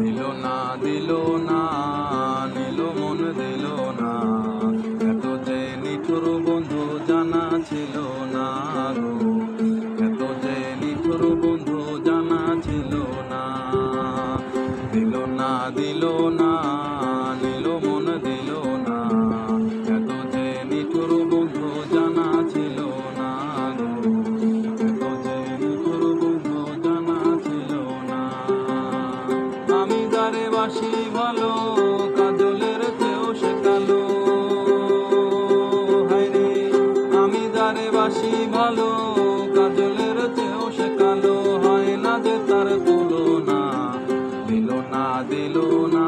দিল না দিল না, নিল মন দিল না, এত যে নিঠুর বন্ধু জানা ছিল না গো, এত যে নিঠুর বন্ধু জানা ছিল না। দিল না দিল না, নিল মন দিল না, এত যে নিঠুর বন্ধু জানা ছিল না গো, এত যে নিঠুর বন্ধু জানা ছিল না। আমি যারে বাসি ভালো, কাজলের চেয়েও সে কালো, হায়রে আমি যারে বাসি ভালো, কাজলের চেয়েও সে কালো, হয় না যে তার তুলনা। দিল না দিল না,